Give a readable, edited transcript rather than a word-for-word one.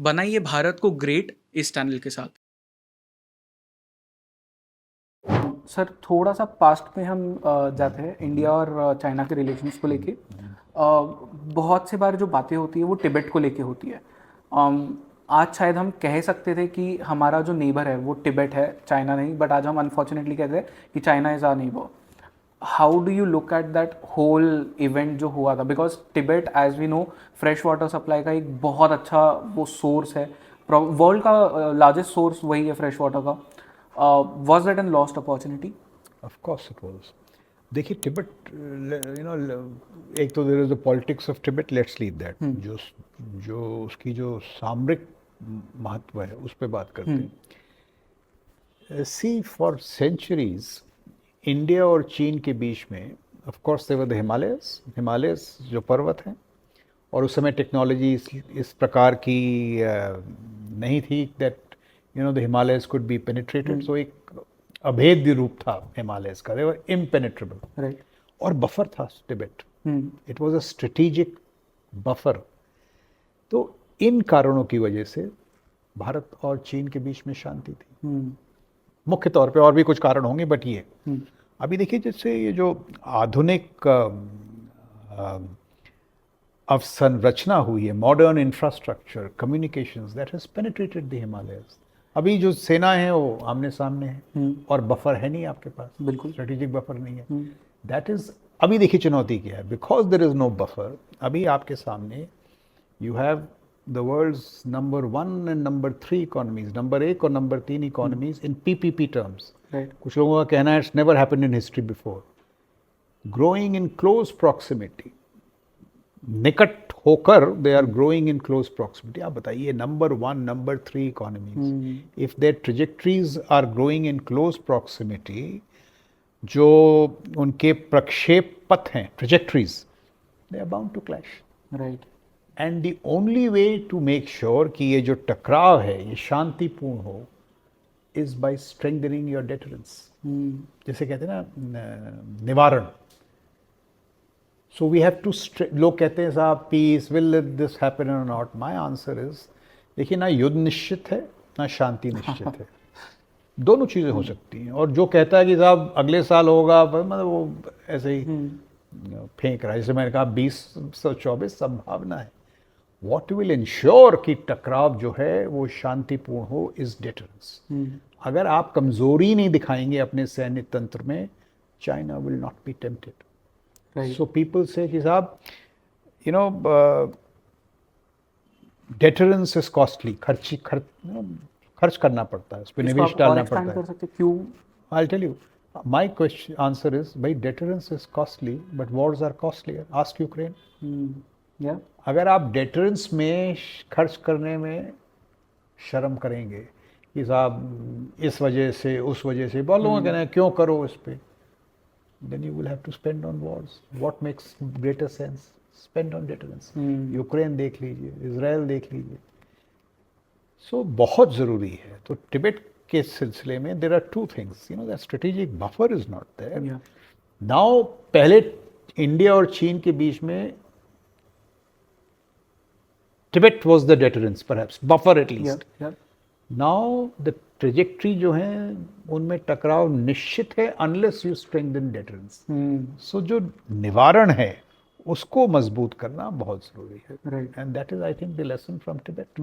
बनाइए भारत को ग्रेट इस टनल के साथ। सर थोड़ा सा पास्ट में हम जाते हैं इंडिया और चाइना के रिलेशंस को लेके। बहुत से बार जो बातें होती है वो तिब्बत को लेके होती है। आज शायद हम कह सकते थे कि हमारा जो नेबर है वो तिब्बत है, चाइना नहीं, बट आज हम अनफॉर्चुनेटली कहते हैं कि China is our neighbour. How do you look at that whole event जो हुआ था? Because Tibet as we know fresh water supply का एक बहुत अच्छा वो सोर्स है, वर्ल्ड का लार्जेस्ट सोर्स वही है फ्रेश वाटर का। Was that an lost opportunity? Of course it was. देखिए तिब्बत, एक तो there is the politics of Tibet, let's leave that. जो जो उसकी जो सामरिक महत्व है उस पर बात करते हैं। सी फॉर सेंचुरीज इंडिया और चीन के बीच में of course there were the Himalayas जो पर्वत हैं, और उस समय टेक्नोलॉजी इस प्रकार की नहीं थी that the Himalayas could be penetrated. So एक अभेद्य रूप था हिमालयस का, दे वर इम्पेनेट्रेबल। राइट। और बफर था तिब्बत, it was a strategic buffer. तो इन कारणों की वजह से भारत और चीन के बीच में शांति थी मुख्य तौर पे, और भी कुछ कारण होंगे बट ये अभी देखिए जैसे ये जो आधुनिक अवसंरचना हुई है, modern infrastructure, communications, that has penetrated the Himalayas. अभी जो सेना है वो आमने सामने है और बफर है नहीं आपके पास, बिल्कुल स्ट्रेटेजिक बफर नहीं है। दैट इज, अभी देखिए चुनौती क्या है, because there is no buffer. अभी आपके सामने you have the world's number 1 and number 3 economies, number 1 और number 3 economies in PPP terms. कुछ लोगों का कहना है it's never happened in history before, growing in close proximity, निकट होकर they are growing in close proximity. आप बताइए number 1 number 3 economies, if their trajectories are growing in close proximity, जो उनके प्रक्षेप पथ हैं, trajectories, they are bound to clash. Right. And the only way to make sure कि ये जो टकराव है ये शांतिपूर्ण हो is by strengthening your deterrence, जैसे कहते हैं ना निवारण। So we have to, लोग कहते हैं साहब piece, will this happen or not? My answer is, देखिए ना युद्ध निश्चित है ना शांति निश्चित है, दोनों चीज़ें हो सकती हैं। और जो कहता है कि साहब अगले साल होगा, मतलब वो ऐसे ही फेंक रहा है। जैसे मैंने कहा 2024 संभावना है। What will ensure कि टकराव जो है वो शांतिपूर्ण हो is deterrence। अगर आप कमजोरी नहीं दिखाएंगे अपने सैन्य तंत्र में, China will not be tempted। Right. So people say कि साहब deterrence is costly, खर्च करना पड़ता है, उस पर निवेश डालना पड़ता है। कर सकते क्यों? I'll tell you, my answer is भाई deterrence is costly but wars are costlier। Ask Ukraine। Yeah. अगर आप deterrence में खर्च करने में शर्म करेंगे कि साहब इस वजह से उस वजह से, बहुत लोगों का कहना है क्यों करो इस पे, then you will have to spend on wars। What makes greater sense? Spend on deterrence। Ukraine देख लीजिए, इजराइल देख लीजिए। सो बहुत ज़रूरी है। तो तिब्बत के सिलसिले में there are two things, that strategic buffer is not there now. पहले इंडिया और चीन के बीच में Tibet was the deterrence, perhaps buffer at least. Now the trajectory जो है उनमें टकराव निश्चित है unless you strengthen deterrence. So जो निवारण है उसको मजबूत करना बहुत जरूरी है। And that is I think the lesson from Tibet.